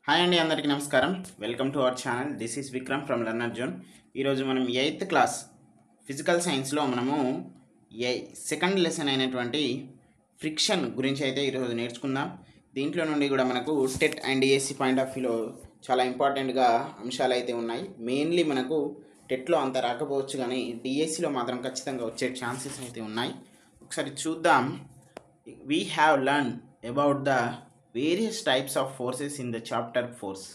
Hi అండి, అందరికీ నమస్కారం. Welcome to our channel. This is Vikram from learner zone. ఈరోజు మనం 8th క్లాస్ ఫిజికల్ సైన్స్లో మనము సెకండ్ లెసన్ అయినటువంటి ఫ్రిక్షన్ గురించి అయితే ఈరోజు నేర్చుకుందాం. దీంట్లో నుండి కూడా మనకు TET and DSC point of వ్యూలో చాలా ఇంపార్టెంట్గా అంశాలు అయితే ఉన్నాయి. మెయిన్లీ మనకు టెట్లో అంత రాకపోవచ్చు, కానీ డిఎస్సిలో మాత్రం ఖచ్చితంగా వచ్చే ఛాన్సెస్ అయితే ఉన్నాయి. ఒకసారి చూద్దాం. We have learn about the various types of forces in the chapter force.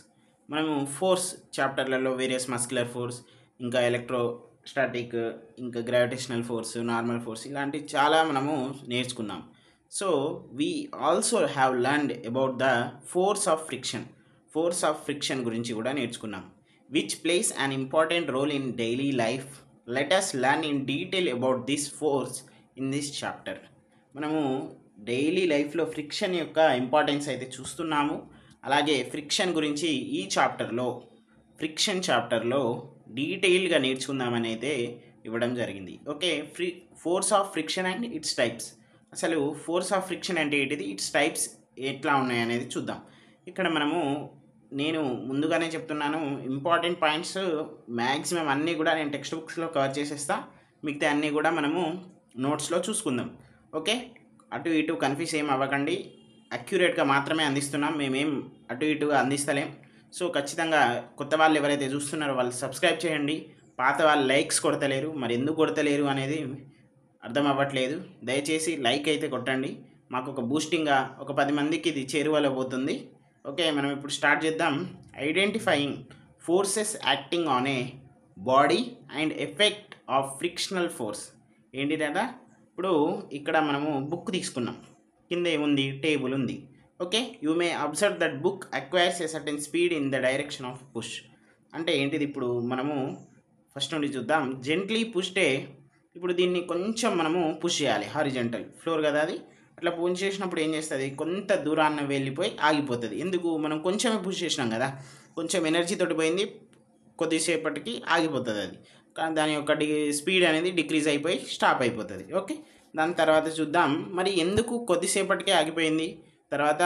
మనము ఫోర్స్ చాప్టర్లలో వేరియస్ మస్కులర్ ఫోర్స్, ఇంకా ఎలక్ట్రోస్టాటిక్, ఇంకా గ్రావిటేషనల్ ఫోర్స్, నార్మల్ ఫోర్స్, ఇలాంటి చాలా మనము నేర్చుకున్నాం. So we also have learned about the force of friction గురించి కూడా నేర్చుకున్నాం. Which plays an important role in daily life. Let us learn in detail about this force in this chapter. మనము daily లైఫ్లో friction యొక్క importance అయితే చూస్తున్నాము. అలాగే friction గురించి ఈ ఫ్రిక్షన్ చాప్టర్లో డీటెయిల్గా నేర్చుకుందామని అయితే ఇవ్వడం జరిగింది. Okay, force of friction and it's types. అసలు ఫోర్స్ ఆఫ్ ఫ్రిక్షన్ అంటే ఏంటిది, ఇట్స్ టైప్స్ ఎట్లా ఉన్నాయనేది చూద్దాం. ఇక్కడ నేను ముందుగానే చెప్తున్నాను, ఇంపార్టెంట్ పాయింట్స్ మ్యాక్సిమం అన్నీ కూడా నేను టెక్స్ట్ బుక్స్లో కవర్ చేసేస్తా. మిగతా అన్నీ కూడా మనము నోట్స్లో చూసుకుందాం. ఓకే, అటు ఇటు కన్ఫ్యూజ్ ఏం అవ్వకండి. అక్యురేట్గా మాత్రమే అందిస్తున్నాం, మేమేం అటు ఇటుగా అందిస్తలేం. సో ఖచ్చితంగా కొత్త వాళ్ళు ఎవరైతే చూస్తున్నారో వాళ్ళు సబ్స్క్రైబ్ చేయండి. పాత వాళ్ళు లైక్స్ కొడతలేరు, మరి ఎందుకు కొడతలేరు అనేది అర్థం అవ్వట్లేదు. దయచేసి లైక్ అయితే కొట్టండి, మాకు ఒక బూస్టింగ్గా ఒక 10 మందికి ఇది చేరువలో పోతుంది. ఓకే, మనం ఇప్పుడు స్టార్ట్ చేద్దాం. Identifying forces acting on a body and effect of frictional force. ఏంటిదట, ఇప్పుడు ఇక్కడ మనము బుక్ తీసుకున్నాం, కింద ఏముంది, టేబుల్ ఉంది. Okay, you may observe that book acquires a certain speed in the direction of push. అంటే ఏంటిది, ఇప్పుడు మనము ఫస్ట్ నుండి చూద్దాం. జెంట్లీ పుష్టే, ఇప్పుడు దీన్ని కొంచెం మనము పుష్ చేయాలి. హారిజంటల్ ఫ్లోర్ కదా అది, అట్లా పుష్ చేసినప్పుడు ఏం చేస్తుంది, కొంత దూరాన్ని వెళ్ళిపోయి ఆగిపోతుంది. ఎందుకు, మనం కొంచెమే పుష్ చేసినాం కదా, కొంచెం ఎనర్జీ తోటి పోయింది, కొద్దిసేపటికి ఆగిపోతుంది అది. కానీ దాని యొక్క స్పీడ్ అనేది డిక్రీజ్ అయిపోయి స్టాప్ అయిపోతుంది. ఓకే, దాని తర్వాత చూద్దాం మరి ఎందుకు కొద్దిసేపటికే ఆగిపోయింది, తర్వాత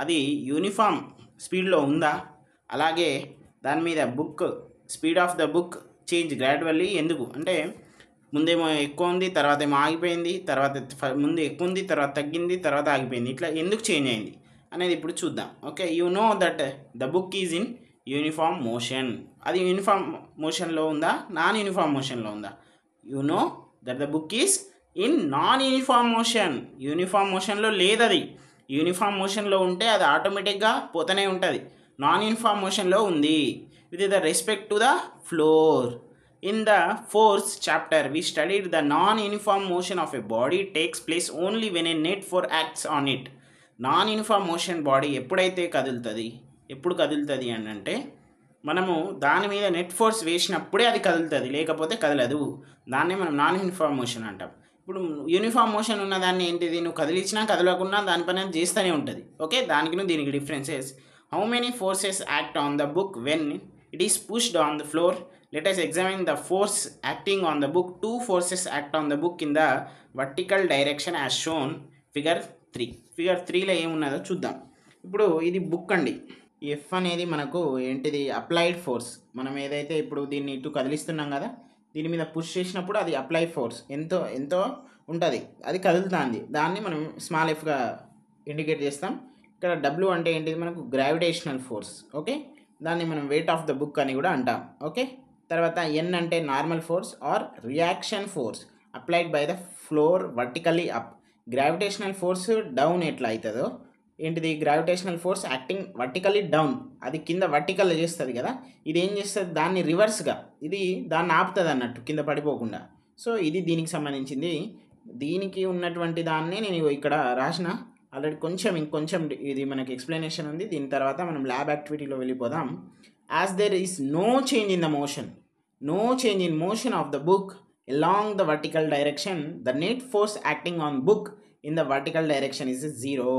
అది యూనిఫామ్ స్పీడ్లో ఉందా, అలాగే దాని మీద speed of the book change gradually. ఎందుకు అంటే ముందేమో ఎక్కువ ఉంది, తర్వాత ఏమో ఆగిపోయింది, తర్వాత ముందు ఎక్కువ ఉంది, తర్వాత తగ్గింది, తర్వాత ఆగిపోయింది. ఇట్లా ఎందుకు చేంజ్ అయింది అనేది ఇప్పుడు చూద్దాం. Okay, you know that the book is in uniform motion. అది యూనిఫామ్ మోషన్లో ఉందా, నాన్ యూనిఫామ్ మోషన్లో ఉందా? You know that the book is in non uniform motion. Uniform మోషన్లో లేదు అది. యూనిఫామ్ మోషన్లో ఉంటే అది ఆటోమేటిక్గా పోతూనే ఉంటుంది. నాన్ యూనిఫామ్ మోషన్లో ఉంది. With the respect to the floor. In the force chapter we studied the non-uniform motion of a body takes place only when a net force acts on it. Non uniform motion body ఎప్పుడు కదులుతుంది అని అంటే మనము దాని మీద net force వేసినప్పుడే అది కదులుతుంది, లేకపోతే కదలదు. దాన్నే మనం నాన్ యూనిఫామ్ మోషన్ అంటాం. ఇప్పుడు యూనిఫామ్ మోషన్ ఉన్న దాన్ని ఏంటిది, నువ్వు కదిలించినా కదలకుండా దాని పని చేస్తూనే ఉంటుంది. ఓకే, దీనికి differences. How many forces act on the book when it is pushed on the floor. Let us examine the force acting on the book. Two forces act on the book in the vertical direction as shown figure 3. Figure 3లో ఏమున్నదో చూద్దాం. ఇప్పుడు ఇది book అండి. F అనేది మనకు ఏంటిది, applied force. మనం ఏదైతే ఇప్పుడు దీన్ని ఇటు కదిలిస్తున్నాం కదా, దీని మీద పుష్ చేసినప్పుడు అది అప్లైడ్ ఫోర్స్ ఎంతో ఉంటుంది, అది కదులుతుంది. దాన్ని మనం స్మాల్ ఎఫ్గా ఇండికేట్ చేస్తాం. ఇక్కడ డబ్ల్యూ అంటే ఏంటిది, మనకు గ్రావిటేషనల్ ఫోర్స్. ఓకే, దాన్ని మనం వెయిట్ ఆఫ్ ద బుక్ అని కూడా అంటాం. ఓకే, తర్వాత ఎన్ అంటే normal force or reaction force applied by the floor vertically up. Gravitational force down ఎట్లా అవుతుందో, ఏంటిది, gravitational force acting vertically down, అది కింద వర్టికల్ చేస్తుంది కదా, ఇది ఏం చేస్తుంది, దాన్ని రివర్స్గా ఇది దాన్ని ఆపుతుంది అన్నట్టు కింద పడిపోకుండా. సో ఇది దీనికి సంబంధించింది. దీనికి ఉన్నటువంటి దాన్ని నేను ఇక్కడ రాసిన ఆల్రెడీ. ఇంకొంచెం ఇది మనకి ఎక్స్ప్లెనేషన్ ఉంది. దీని తర్వాత మనం ల్యాబ్ యాక్టివిటీలో వెళ్ళిపోదాం. As there is no change in motion of the book along the vertical direction, the net force acting on book in the vertical direction is 0.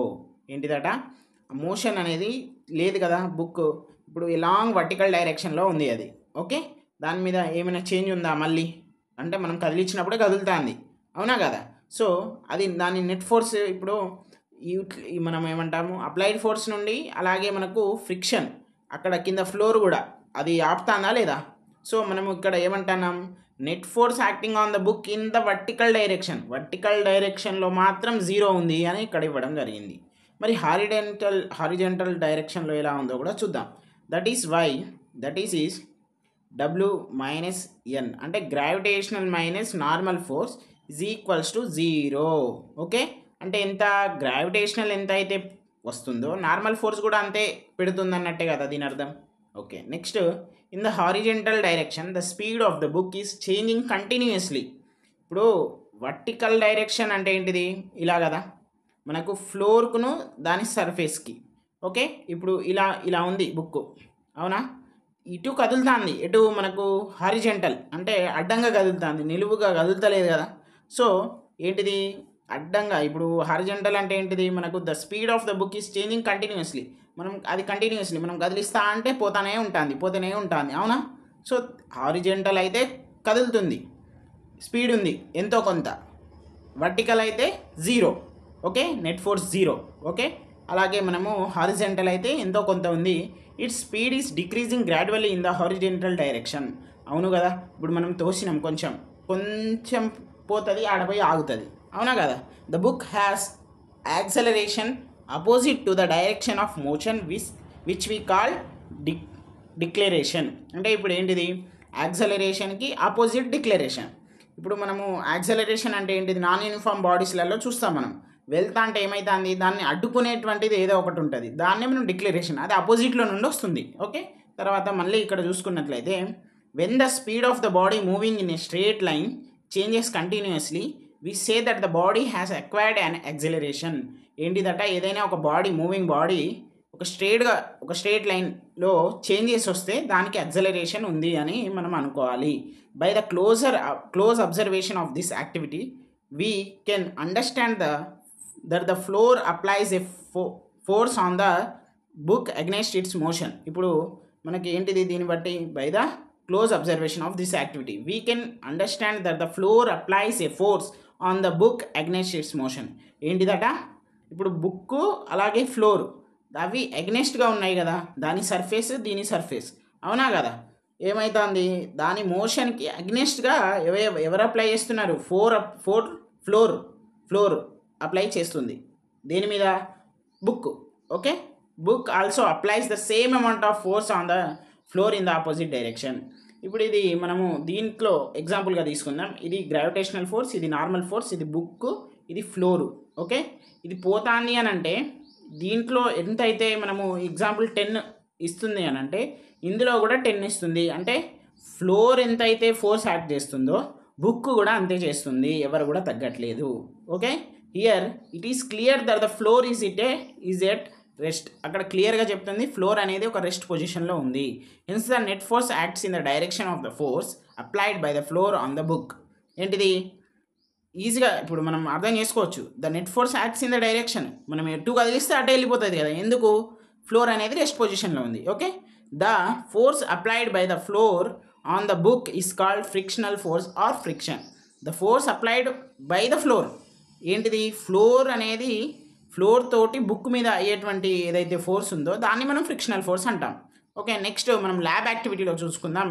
ఏంటిదట, motion అనేది లేదు కదా, బుక్ ఇప్పుడు ఎలాంగ్ వర్టికల్ డైరెక్షన్లో ఉంది అది. ఓకే, దాని మీద ఏమైనా చేంజ్ ఉందా మళ్ళీ అంటే మనం కదిలించినప్పుడే కదులుతుంది, అవునా కదా. సో అది దాని నెట్ ఫోర్స్ ఇప్పుడు మనం ఏమంటాము, అప్లైడ్ ఫోర్స్ నుండి అలాగే మనకు ఫ్రిక్షన్ అక్కడ కింద ఫ్లోర్ కూడా అది ఆపుతాందా లేదా? సో మనము ఇక్కడ ఏమంటున్నాం, net force acting on the book in the vertical డైరెక్షన్లో మాత్రం 0 ఉంది అని ఇక్కడ ఇవ్వడం జరిగింది. మరి హారిజెంటల్ డైరెక్షన్లో ఎలా ఉందో కూడా చూద్దాం. దట్ ఈస్ W మైనస్ ఎన్, అంటే gravitational minus normal force is equals to 0. Okay, అంటే ఎంత గ్రావిటేషనల్ ఎంత అయితే వస్తుందో నార్మల్ ఫోర్స్ కూడా అంతే పెడుతుంది అన్నట్టే కదా దీని అర్థం. Okay, next, in the horizontal direction the speed of the book is changing continuously. ఇప్పుడు వర్టికల్ డైరెక్షన్ అంటే ఏంటిది, ఇలా కదా మనకు ఫ్లోర్కును దాని సర్ఫేస్కి. ఓకే, ఇప్పుడు ఇలా ఉంది బుక్, అవునా, ఇటు కదులుతుంది, ఎటు మనకు హారిజెంటల్ అంటే అడ్డంగా కదులుతుంది, నిలువుగా కదులుతలేదు కదా. సో ఏంటిది అడ్డంగా, ఇప్పుడు హారిజెంటల్ అంటే ఏంటిది, మనకు the speed of the book is changing continuously, అది కంటిన్యూస్లీ మనం కదిలిస్తా అంటే పోతూనే ఉంటుంది, అవునా. సో హారిజెంటల్ అయితే కదులుతుంది, స్పీడ్ ఉంది ఎంతో కొంత, వర్టికల్ అయితే 0. Okay, net force 0. ఓకే, అలాగే మనము హారిజెంటల్ అయితే ఎంతో కొంత ఉంది. It's speed is decreasing gradually in the horizontal direction. అవును కదా, ఇప్పుడు మనం తోసినాం కొంచెం పోతుంది, ఆడపోయి ఆగుతుంది, అవునా కదా. The book has acceleration opposite to the direction of motion which we call declaration. అంటే ఇప్పుడు ఏంటిది, యాక్సలరేషన్కి ఆపోజిట్ డిక్లరేషన్. ఇప్పుడు మనము యాక్సలరేషన్ అంటే ఏంటిది, నాన్ యూనిఫామ్ బాడీస్లలో చూస్తాం మనం, వెళ్తా అంటే ఏమవుతుంది, దాన్ని అడ్డుకునేటువంటిది ఏదో ఒకటి ఉంటుంది, దాన్నే మనం డిక్లరేషన్, అది అపోజిట్లో నుండి వస్తుంది. ఓకే, తర్వాత మళ్ళీ ఇక్కడ చూసుకున్నట్లయితే, when the speed of the body moving in a straight line changes continuously we say that the body has acquired an acceleration. ఏంటిదట, ఏదైనా ఒక మూవింగ్ బాడీ ఒక స్ట్రేట్ లైన్లో చేంజెస్ వస్తే దానికి యాక్సలరేషన్ ఉంది అని మనం అనుకోవాలి. By the close observation of this activity we can understand that the floor applies a force on the book against its motion. ఇప్పుడు మనకి ఏంటిది, దీన్ని బట్టి by the close observation of this activity we can understand that the floor applies a force on the book against its motion. ఏంటిదట, ఇప్పుడు book అలాగే floor అవి అగ్నెస్ట్గా ఉన్నాయి కదా, దాని సర్ఫేస్ దీని సర్ఫేస్, అవునా కదా. ఏమవుతుంది, దాని మోషన్కి అగ్నెస్ట్గా ఎవరు అప్లై చేస్తున్నారు, ఫ్లోర్ అప్లై చేస్తుంది, దేని మీద, book. Okay, book also applies the same amount of force on the floor in the opposite direction. ఇప్పుడు ఇది మనము దీంట్లో ఎగ్జాంపుల్గా తీసుకుందాం. ఇది గ్రావిటేషనల్ ఫోర్స్, ఇది నార్మల్ ఫోర్స్, ఇది బుక్, ఇది ఫ్లోరు. ఓకే, ఇది పోతాంది అని అంటే దీంట్లో ఎంత అయితే మనము ఎగ్జాంపుల్ 10 ఇస్తుంది అని అంటే ఇందులో కూడా 10 ఇస్తుంది. అంటే ఫ్లోర్ ఎంత అయితే ఫోర్స్ యాక్ట్ చేస్తుందో బుక్ కూడా అంతే చేస్తుంది, ఎవరు కూడా తగ్గట్లేదు. Okay, here it is clear that the floor is at rest. అక్కడ క్లియర్గా చెప్తుంది ఫ్లోర్ అనేది ఒక రెస్ట్ పొజిషన్లో ఉంది. Hence the net force acts in the direction of the force applied by the floor on the book. ఏంటిది, ఈజీగా ఇప్పుడు మనం అర్థం చేసుకోవచ్చు. The net force acts in the direction, మనం ఎటు కదిలిస్తే అటే వెళ్ళిపోతుంది కదా, ఎందుకు, ఫ్లోర్ అనేది రెస్ట్ పొజిషన్లో ఉంది. Okay, the force applied by the floor on the book is called frictional force or friction. The force applied by the floor, ఏంటిది, ఫ్లోర్ అనేది ఫ్లోర్ తోటి బుక్ మీద అయ్యేటువంటి ఏదైతే ఫోర్స్ ఉందో దాన్ని మనం ఫ్రిక్షనల్ ఫోర్స్ అంటాం. ఓకే, నెక్స్ట్ మనం ల్యాబ్ యాక్టివిటీలో చూసుకుందాం.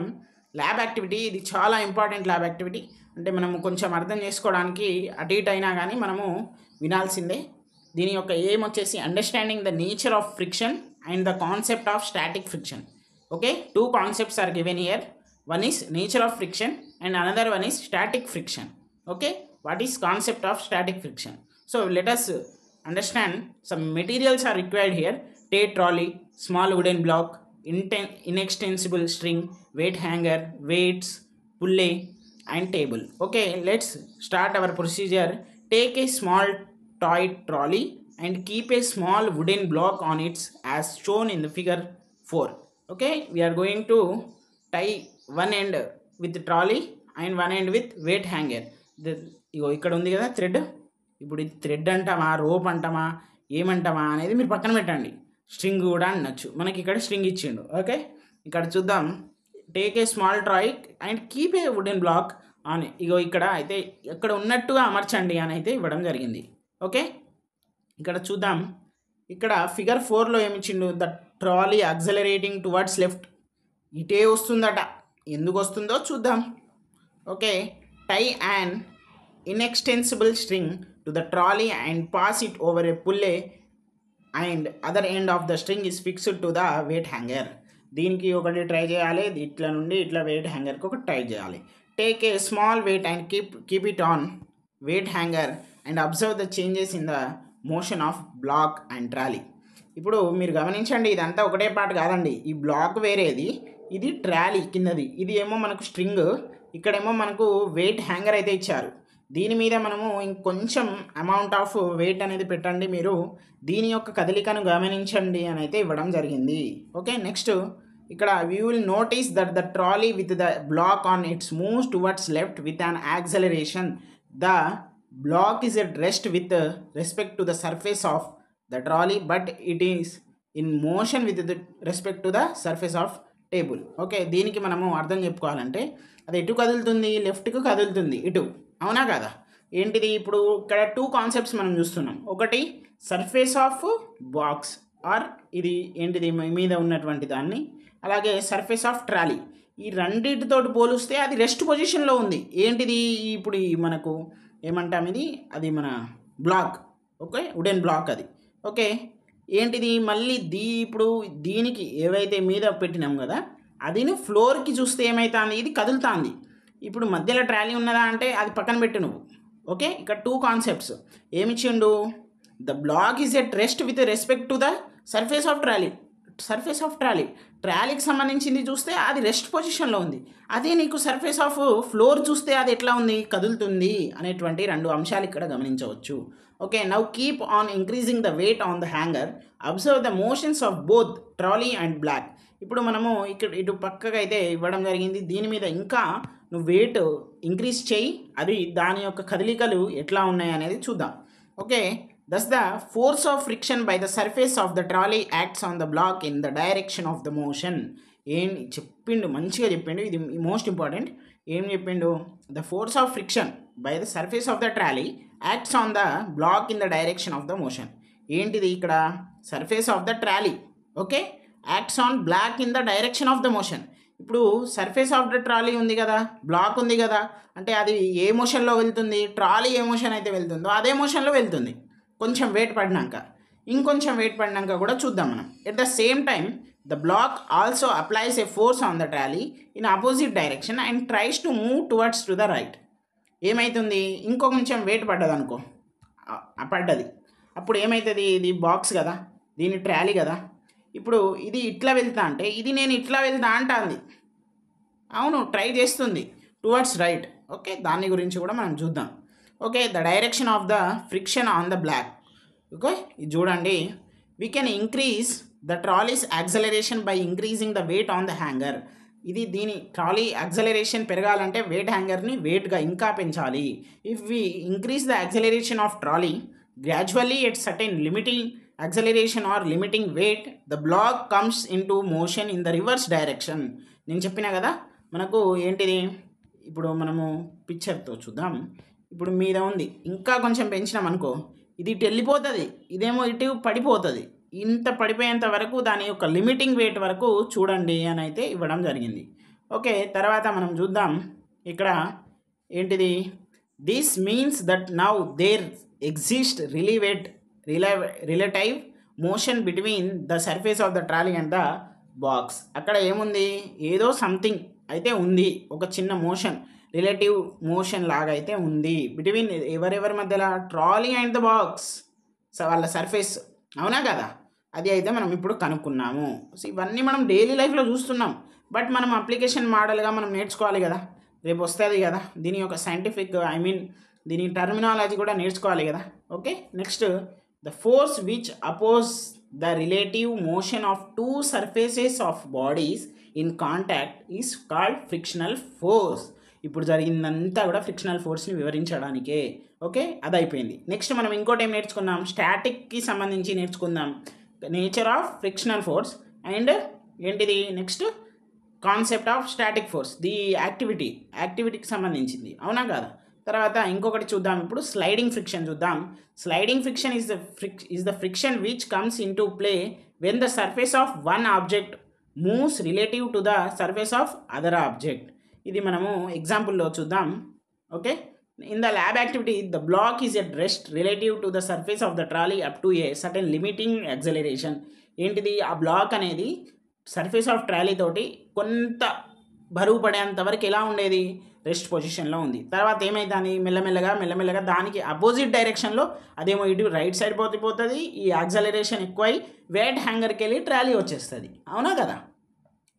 ల్యాబ్ యాక్టివిటీ ఇది చాలా ఇంపార్టెంట్ ల్యాబ్ యాక్టివిటీ, అంటే మనము కొంచెం అర్థం చేసుకోవడానికి అటు ఇటు అయినా కానీ మనము వినాల్సిందే. దీని యొక్క ఎయిమ్ వచ్చేసి understanding the nature of friction and the concept of static friction. Okay, 2 concepts are given here. One is nature of friction and another one is static friction. Okay, what is concept of static friction? So let us understand some materials are required here. Tape trolley, small wooden block, inextensible string, weight hanger, weights, pulley and table. Okay, let's start our procedure. Take a small toy trolley and keep a small wooden block on it as shown in the figure 4. Okay, we are going to tie one end with trolley and one end with weight hanger. ఇగో ఇక్కడ ఉంది కదా thread, ఇప్పుడు ఇది thread అంటామా, rope అంటామా, ఏమంటామా అనేది మీరు పక్కన పెట్టండి. స్ట్రింగ్ కూడా అనొచ్చు, మనకి ఇక్కడ స్ట్రింగ్ ఇచ్చిండు. ఓకే, ఇక్కడ చూద్దాం. Take a small trolley and keep a wooden block on. ఇగో ఇక్కడ అయితే ఇక్కడ ఉన్నట్టుగా అమర్చండి అని అయితే ఇవ్వడం జరిగింది. ఓకే, ఇక్కడ చూద్దాం. ఇక్కడ ఫిగర్ 4లో ఏమిచ్చిండు, the trolley accelerating towards left. ఇటే వస్తుందట, ఎందుకు వస్తుందో చూద్దాం. Okay, tie and inextensible string to the trolley and pass it over a pulley and other end of the string is fixed to the weight hanger. దీనికి ఒకటి try చేయాలి, ఇట్లా నుండి ఇట్లా వెయిట్ హ్యాంగర్కి ఒకటి ట్రై చేయాలి. Take a small weight and keep it on weight hanger and observe the changes in the motion of block and trolley. ఇప్పుడు మీరు గమనించండి, ఇదంతా ఒకటే పార్ట్ కాదండి. ఈ బ్లాక్ వేరేది, ఇది ట్రాలీ కిందది, ఇది ఏమో మనకు స్ట్రింగ్, ఇక్కడేమో మనకు వెయిట్ హ్యాంగర్ అయితే ఇచ్చారు. దీని మీద మనము ఇంకొంచెం అమౌంట్ ఆఫ్ వెయిట్ అనేది పెట్టండి, మీరు దీని యొక్క కదలికను గమనించండి అని అయితే ఇవ్వడం జరిగింది. ఓకే, నెక్స్ట్ ఇక్కడ we will notice that the trolley with the block on its moves towards left with an acceleration. The block is at rest with respect to the surface of the trolley but it is in motion with the respect to the surface of table. Okay, దీనికి మనము అర్థం చెప్పుకోవాలంటే అది ఎటు కదులుతుంది, లెఫ్ట్కు కదులుతుంది, ఇటు, అవునా కదా. ఏంటిది ఇప్పుడు ఇక్కడ 2 కాన్సెప్ట్స్ మనం చూస్తున్నాం. ఒకటి సర్ఫేస్ ఆఫ్ బాక్స్ ఆర్ ఇది ఏంటిది మీద ఉన్నటువంటి దాన్ని, అలాగే సర్ఫేస్ ఆఫ్ ట్రాలీ. ఈ రెండింటితోటి పోలిస్తే అది రెస్ట్ పొజిషన్లో ఉంది. ఏంటిది ఇప్పుడు మనకు ఏమంటాం, ఇది అది మన బ్లాక్. ఓకే, వుడెన్ బ్లాక్ అది. ఓకే, ఏంటిది మళ్ళీ ఇప్పుడు దీనికి ఏవైతే మీద పెట్టినాం కదా, అదిని ఫ్లోర్కి చూస్తే ఏమవుతుంది, ఇది కదులుతుంది. ఇప్పుడు మధ్యలో ట్రాలీ ఉన్నదా అంటే అది పక్కన పెట్టు నువ్వు. ఓకే, ఇక్కడ 2 కాన్సెప్ట్స్ ఏమిచ్చిండు. The block is at rest with respect to the surface of trolley. Surface of trolley, ట్రాలీకి సంబంధించింది చూస్తే అది రెస్ట్ పొజిషన్లో ఉంది. అదే నీకు సర్ఫేస్ ఆఫ్ ఫ్లోర్ చూస్తే అది ఎట్లా ఉంది, కదులుతుంది అనేటువంటి 2 అంశాలు ఇక్కడ గమనించవచ్చు. Okay, now keep on increasing the weight on the hanger, observe the motions of both trolley and block. ఇప్పుడు మనము ఇక్కడ ఇటు పక్కగా అయితే ఇవ్వడం జరిగింది, దీని మీద ఇంకా నువ్వు వెయిట్ ఇంక్రీజ్ చేయి, అది దాని యొక్క కదలికలు ఎట్లా ఉన్నాయి అనేది చూద్దాం. Okay, thus the force of friction by the surface of the trolley acts on the block in the direction of the motion. ఏం చెప్పిండు, మంచిగా చెప్పిండు, ఇది మోస్ట్ ఇంపార్టెంట్. ఏం చెప్పిండు, the force of friction by the surface of the trolley acts on the block in the direction of the motion. ఏంటిది ఇక్కడ surface of the trolley, okay, acts on block in the direction of the motion. ఇప్పుడు surface of the trolley ఉంది కదా, black ఉంది కదా, అంటే అది ఏ మోషన్లో వెళ్తుంది, ట్రాలీ ఏ మోషన్ అయితే వెళ్తుందో అదే మోషన్లో వెళ్తుంది. కొంచెం వెయిట్ పడినాక, ఇంకొంచెం వెయిట్ పడినాక కూడా చూద్దాం మనం. At the same time the block also applies a force on the trolley in opposite direction and tries to move towards to the right. ఏమవుతుంది, ఇంకో కొంచెం వెయిట్ పడ్డది అనుకో, పడ్డది, అప్పుడు ఏమవుతుంది, ఇది బాక్స్ కదా, దీని ట్రాలీ కదా, ఇప్పుడు ఇది ఇట్లా వెళ్తా అంటే ఇది నేను ఇట్లా వెళ్తా అంటుంది, అవును ట్రై చేస్తుంది టువర్డ్స్ రైట్. ఓకే, దాని గురించి కూడా మనం చూద్దాం. Okay, the direction of the friction on the block. Okay, ఇది చూడండి, we can increase the trolley's acceleration by increasing the weight on the hanger. ఇది దీని ట్రాలీ యాక్సలరేషన్ పెరగాలంటే వెయిట్ హ్యాంగర్ని వెయిట్గా ఇంకా పెంచాలి. If we increase the acceleration of trolley gradually at certain limiting acceleration or limiting weight the block comes into motion in the reverse direction. నేను చెప్పినా కదా మనకు ఏంటిది, ఇప్పుడు మనము పిక్చర్తో చూద్దాం. ఇప్పుడు మీద ఉంది, ఇంకా కొంచెం పెంచినాం అనుకో, ఇది ఇటు వెళ్ళిపోతుంది, ఇదేమో ఇటు పడిపోతుంది. ఇంత పడిపోయేంత వరకు దాని యొక్క లిమిటింగ్ వెయిట్ వరకు చూడండి అని అయితే ఇవ్వడం జరిగింది. ఓకే, తర్వాత మనం చూద్దాం ఇక్కడ ఏంటిది, this means that now there exist relative motion between the surface of the trolley and the box. అక్కడ ఏముంది, ఏదో సంథింగ్ అయితే ఉంది, ఒక చిన్న మోషన్, రిలేటివ్ మోషన్ లాగా అయితే ఉంది బిట్వీన్ ఎవరెవరి మధ్యలో, ట్రాలీ అండ్ ద బాక్స్, వాళ్ళ సర్ఫేస్, అవునా కదా. అది అయితే మనం ఇప్పుడు కనుక్కున్నాము. సో ఇవన్నీ మనం డైలీ లైఫ్లో చూస్తున్నాం, బట్ మనం అప్లికేషన్ మోడల్గా మనం నేర్చుకోవాలి కదా, రేపు వస్తుంది కదా, దీని యొక్క సైంటిఫిక్ దీని టర్మినాలజీ కూడా నేర్చుకోవాలి కదా. Okay, next the force which oppose the relative motion of 2 surfaces of bodies in contact is called frictional force. ఇప్పుడు జరిగిందంతా కూడా ఫ్రిక్షనల్ ఫోర్స్ని వివరించడానికే. ఓకే, అది అయిపోయింది. నెక్స్ట్ మనం ఇంకోటి ఏం నేర్చుకుందాం, స్టాటిక్కి సంబంధించి నేర్చుకుందాం, nature of frictional force and ఏంటిది next concept of static force, the యాక్టివిటీకి సంబంధించింది, అవునా కాదా. తర్వాత ఇంకొకటి చూద్దాం. ఇప్పుడు స్లైడింగ్ ఫ్రిక్షన్ చూద్దాం. Sliding friction is the friction which comes into play when the surface of one object moves relative to the surface of other object. ఇది మనము ఎగ్జాంపుల్లో చూద్దాం. Okay, in the lab activity the block is at rest relative to the surface of the trolley up to a certain limiting acceleration. ఏంటిది, ఆ black అనేది surface of trolley తోటి కొంత బరువు పడేంత వరకు ఎలా ఉండేది, రెస్ట్ పొజిషన్లో ఉంది. తర్వాత ఏమైందని మెల్లమెల్లగా దానికి అపోజిట్ డైరెక్షన్లో అదేమో ఇటు రైట్ సైడ్ పోతుంది, ఈ యాక్సలరేషన్ ఎక్కువై వెయిట్ హ్యాంగర్కి వెళ్ళి ట్రాలీ వచ్చేస్తుంది. అవునా కదా.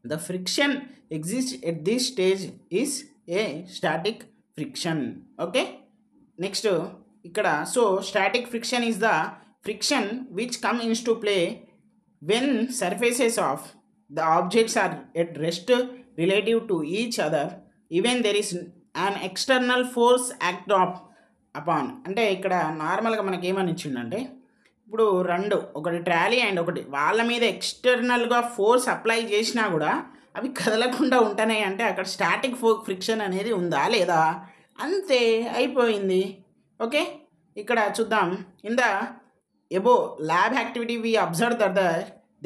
The friction exist at this stage is a static friction. Okay, next ఇక్కడ so static friction is the friction which come into play when surfaces of the objects are at rest relative to each other even there is an external force act upon. అంటే ఇక్కడ నార్మల్గా మనకి ఏమని ఇచ్చిందంటే, ఇప్పుడు ఒకటి trolley and ఒకటి వాళ్ళ మీద ఎక్స్టర్నల్గా ఫోర్స్ అప్లై చేసినా కూడా అవి కదలకుండా ఉంటున్నాయి అంటే అక్కడ స్టాటిక్ ఫ్రిక్షన్ అనేది ఉందా లేదా, అంతే అయిపోయింది. ఓకే, ఇక్కడ చూద్దాం. In the above lab activity we observe that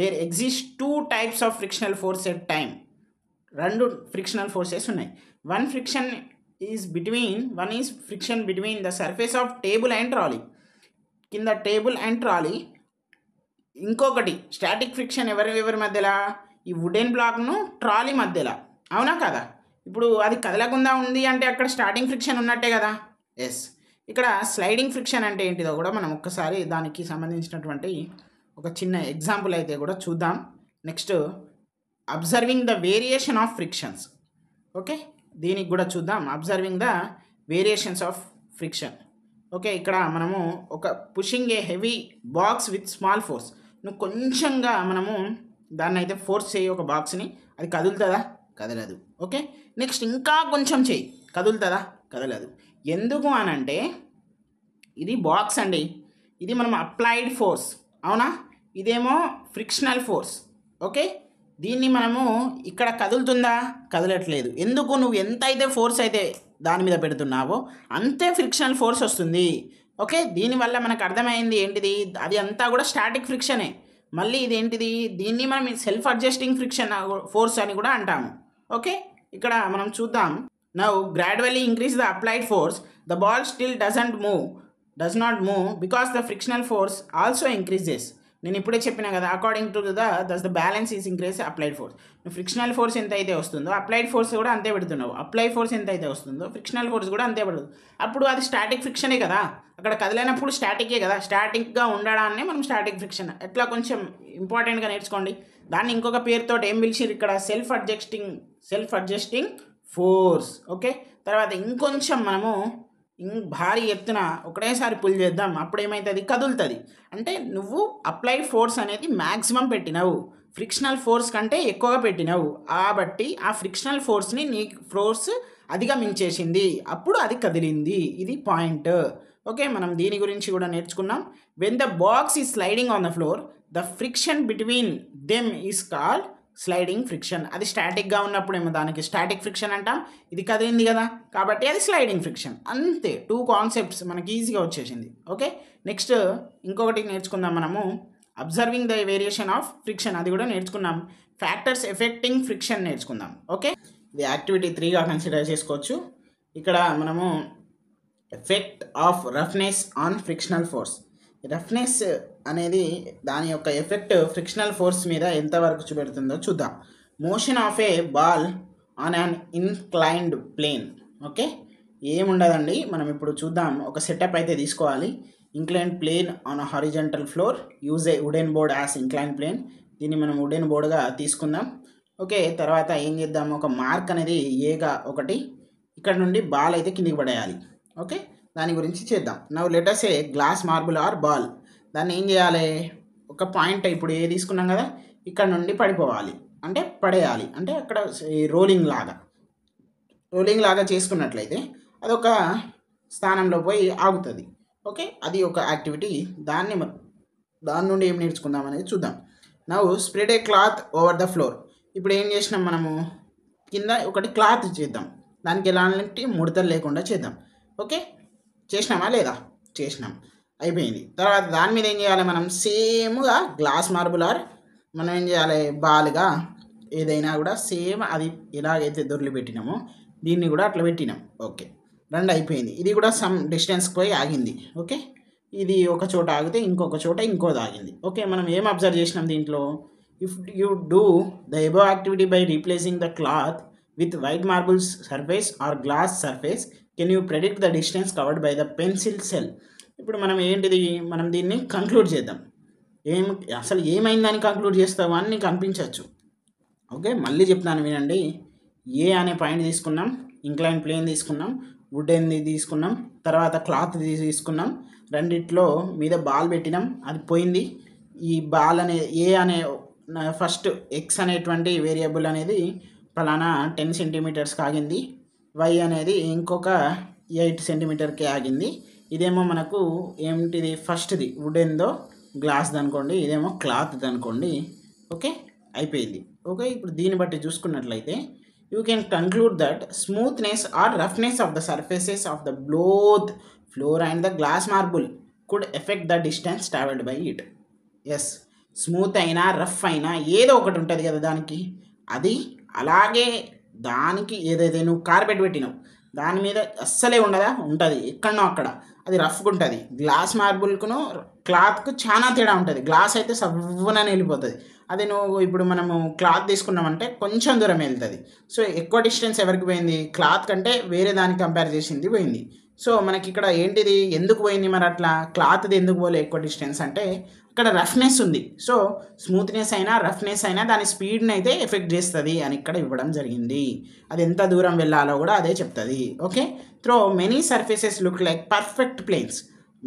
there exist 2 types of frictional force at time. 2 frictional forces ఉన్నాయి. One is friction between the surface of table and trolley, కింద table and trolley. ఇంకొకటి static friction ఎవరి మధ్యలో, ఈ wooden బ్లాక్ను trolley మధ్యలో. అవునా కదా. ఇప్పుడు అది కదలకుండా ఉంది అంటే అక్కడ స్టార్టింగ్ ఫ్రిక్షన్ ఉన్నట్టే కదా. ఎస్. ఇక్కడ స్లైడింగ్ ఫ్రిక్షన్ అంటే ఏంటిదో కూడా మనం ఒక్కసారి దానికి సంబంధించినటువంటి ఒక చిన్న ఎగ్జాంపుల్ అయితే కూడా చూద్దాం. Next observing the variation of frictions. Okay, దీనికి కూడా చూద్దాం. Observing the variations of friction. Okay, ఇక్కడ మనము ఒక pushing A heavy box with small force. నువ్వు కొంచెంగా మనము దాన్ని అయితే ఫోర్స్ చేయి ఒక బాక్స్ని, అది కదులుతుందా, కదలదు. ఓకే, నెక్స్ట్ ఇంకా కొంచెం చేయి, కదులుతుందా, కదలదు. ఎందుకు అనంటే ఇది బాక్స్ అండి, ఇది మనం అప్లైడ్ ఫోర్స్. అవునా, ఇదేమో ఫ్రిక్షనల్ ఫోర్స్. ఓకే, దీన్ని మనము ఇక్కడ కదులుతుందా, కదలట్లేదు. ఎందుకు, నువ్వు ఎంత అయితే ఫోర్స్ అయితే దాని మీద పెడుతున్నావో అంతే ఫ్రిక్షనల్ ఫోర్స్ వస్తుంది. ఓకే, దీనివల్ల మనకు అర్థమైంది ఏంటిది, అది అంతా కూడా స్టాటిక్ ఫ్రిక్షనే. మళ్ళీ ఇదేంటిది, దీన్ని మనం సెల్ఫ్ అడ్జస్టింగ్ ఫ్రిక్షన్ ఫోర్స్ అని కూడా అంటాము. ఓకే, ఇక్కడ మనం చూద్దాం. Now gradually increase the applied force, the ball still does not move because the frictional force also increases. నేను ఇప్పుడే చెప్పినా కదా, according to the balance is increase applied force. నువ్వు ఫ్రిక్షనల్ ఫోర్స్ ఎంత అయితే వస్తుందో అప్లైడ్ ఫోర్స్ కూడా అంతే పెడుతున్నావు. అప్లైడ్ ఫోర్స్ ఎంత అయితే వస్తుందో ఫ్రిక్షనల్ ఫోర్స్ కూడా అంతే పడుతుంది. అప్పుడు అది స్టాటిక్ ఫ్రిక్షనే కదా, అక్కడ కదిలినప్పుడు స్టాటికే కదా. స్టాటిక్గా ఉండడాన్ని మనం స్టాటిక్ ఫ్రిక్షన్ ఎట్లా కొంచెం ఇంపార్టెంట్గా నేర్చుకోండి. దాన్ని ఇంకొక పేరుతో ఏం పిలిచిరు ఇక్కడ, సెల్ఫ్ అడ్జస్టింగ్ ఫోర్స్. ఓకే, తర్వాత ఇంకొంచెం మనము భారీ ఎత్తున ఒకటేసారి పుల్ చేద్దాం, అప్పుడు ఏమవుతుంది, కదులుతుంది. అంటే నువ్వు అప్లైడ్ ఫోర్స్ అనేది మ్యాక్సిమం పెట్టినావు, ఫ్రిక్షనల్ ఫోర్స్ కంటే ఎక్కువగా పెట్టినావు, కాబట్టి ఆ ఫ్రిక్షనల్ ఫోర్స్ని నీ ఫోర్స్ అధిగమించేసింది, అప్పుడు అది కదిలింది. ఇది పాయింట్. ఓకే, మనం దీని గురించి కూడా నేర్చుకున్నాం. When the box is sliding on the floor the friction between them is called sliding friction. అది స్టాటిక్గా ఉన్నప్పుడు ఏమో దానికి స్టాటిక్ ఫ్రిక్షన్ అంటాం, ఇది కదిలింది కదా కాబట్టి అది స్లైడింగ్ ఫ్రిక్షన్. అంతే, 2 కాన్సెప్ట్స్ మనకి ఈజీగా వచ్చేసింది. ఓకే, నెక్స్ట్ ఇంకొకటి నేర్చుకుందాం మనము, observing the variation of friction, అది కూడా నేర్చుకున్నాం. ఫ్యాక్టర్స్ ఎఫెక్టింగ్ ఫ్రిక్షన్ నేర్చుకుందాం. ఓకే, ఇది యాక్టివిటీ 3గా కన్సిడర్ చేసుకోవచ్చు. ఇక్కడ మనము effect of roughness on frictional force. Roughness అనేది దాని యొక్క ఎఫెక్ట్ ఫ్రిక్షనల్ ఫోర్స్ మీద ఎంతవరకు చూపెడుతుందో చూద్దాం. Motion of a ball on an inclined plane. Okay, ఏముండదండి, మనం ఇప్పుడు చూద్దాం. ఒక సెటప్ అయితే తీసుకోవాలి. Inclined plane on a horizontal floor, use a wooden board as inclined plane. దీన్ని మనం వుడెన్ బోర్డ్గా తీసుకుందాం. ఓకే, తర్వాత ఏం చేద్దాం, ఒక మార్క్ అనేది ఏగా ఒకటి ఇక్కడ నుండి బాల్ అయితే కిందికి పడేయాలి. ఓకే, దాని గురించి చేద్దాం. Now let us a glass marble or ball. దాన్ని ఏం చేయాలి, ఒక పాయింట్ ఇప్పుడు ఏ తీసుకున్నాం కదా, ఇక్కడ నుండి పడిపోవాలి, అంటే పడేయాలి, అంటే అక్కడ రోలింగ్ లాగా చేసుకున్నట్లయితే అదొక స్థానంలో పోయి ఆగుతుంది. ఓకే, అది ఒక యాక్టివిటీ. దాని నుండి ఏం నేర్చుకుందాం అనేది చూద్దాం. Now spread A cloth over the floor. ఇప్పుడు ఏం చేసినాం, మనము కింద ఒకటి క్లాత్ చేద్దాం, దానికి ఎలాంటి ముడతలు లేకుండా చేద్దాం. ఓకే, చేసినామా లేదా? చేసినాం, అయిపోయింది. తర్వాత దాని మీద ఏం చేయాలి మనం? సేమ్గా గ్లాస్ మార్బుల్ ఆర్ మనం ఏం చేయాలి, బాల్గా ఏదైనా కూడా సేమ్ అది ఎలాగైతే దొర్లి పెట్టినామో దీన్ని కూడా అట్లా పెట్టినాం. ఓకే, రెండు అయిపోయింది. ఇది కూడా సమ్ డిస్టెన్స్కి పోయి ఆగింది. ఓకే, ఇది ఒక చోట ఆగితే ఇంకొక చోట ఇంకోది ఆగింది. ఓకే, మనం ఏం అబ్జర్వ్ చేసినాం దీంట్లో? If you do the above activity by replacing the cloth with white marbles surface are glass surface can you predict the distance covered by the pencil cell. ఇప్పుడు మనం ఏంటిది, మనం దీన్ని కంక్లూడ్ చేద్దాం. అసలు ఏమైందని కంక్లూడ్ చేస్తావు అని నీకు అనిపించవచ్చు. ఓకే, మళ్ళీ చెప్తాను వినండి. ఏ అనే పాయింట్ తీసుకున్నాం, ఇంక్లైన్ ప్లేన్ తీసుకున్నాం, వుడెన్ది తీసుకున్నాం, తర్వాత క్లాత్ తీసుకున్నాం, రెండిట్లో మీద బాల్ పెట్టినాం, అది పోయింది. ఈ బాల్ అనే ఏ అనే ఫస్ట్ ఎక్స్ అనేటువంటి వేరియబుల్ అనేది ఫలానా 10 సెంటీమీటర్స్కి ఆగింది, వై అనేది ఇంకొక 8 సెంటీమీటర్కి ఆగింది. ఇదేమో మనకు ఏమిటిది, ఫస్ట్ది వుడెన్దో గ్లాస్ది అనుకోండి, ఇదేమో క్లాత్ది అనుకోండి. ఓకే, అయిపోయింది. ఓకే, ఇప్పుడు దీన్ని బట్టి చూసుకున్నట్లయితే you can conclude that smoothness or roughness of the surfaces of the both floor and the glass marble could affect the distance travelled by it. Yes, smooth అయినా రఫ్ అయినా ఏదో ఒకటి ఉంటుంది కదా దానికి, అది అలాగే దానికి ఏదైతే నువ్వు కార్పెట్ పెట్టినావు దాని మీద అస్సలే ఉండదా, ఉంటుంది ఎక్కడనో అక్కడ, అది రఫ్గా ఉంటుంది. గ్లాస్ మార్బుల్కును క్లాత్కు చాలా తేడా ఉంటుంది. గ్లాస్ అయితే సవ్వనని వెళ్ళిపోతుంది, అదే నువ్వు ఇప్పుడు మనము క్లాత్ తీసుకున్నామంటే కొంచెం దూరం వెళ్తుంది. సో ఎక్కువ డిస్టెన్స్ ఎవరికి పోయింది, క్లాత్ కంటే వేరే దానికి కంపేర్ చేసింది పోయింది. సో మనకి ఇక్కడ ఏంటిది, ఎందుకు పోయింది మరి అట్లా, క్లాత్ది ఎందుకు పోలే ఎక్కువ డిస్టెన్స్ అంటే ఇక్కడ రఫ్నెస్ ఉంది. సో స్మూత్నెస్ అయినా రఫ్నెస్ అయినా దాని స్పీడ్ని అయితే ఎఫెక్ట్ చేస్తుంది అని ఇక్కడ ఇవ్వడం జరిగింది. అది ఎంత దూరం వెళ్ళాలో కూడా అదే చెప్తుంది. Okay, though many surfaces look like perfect planes.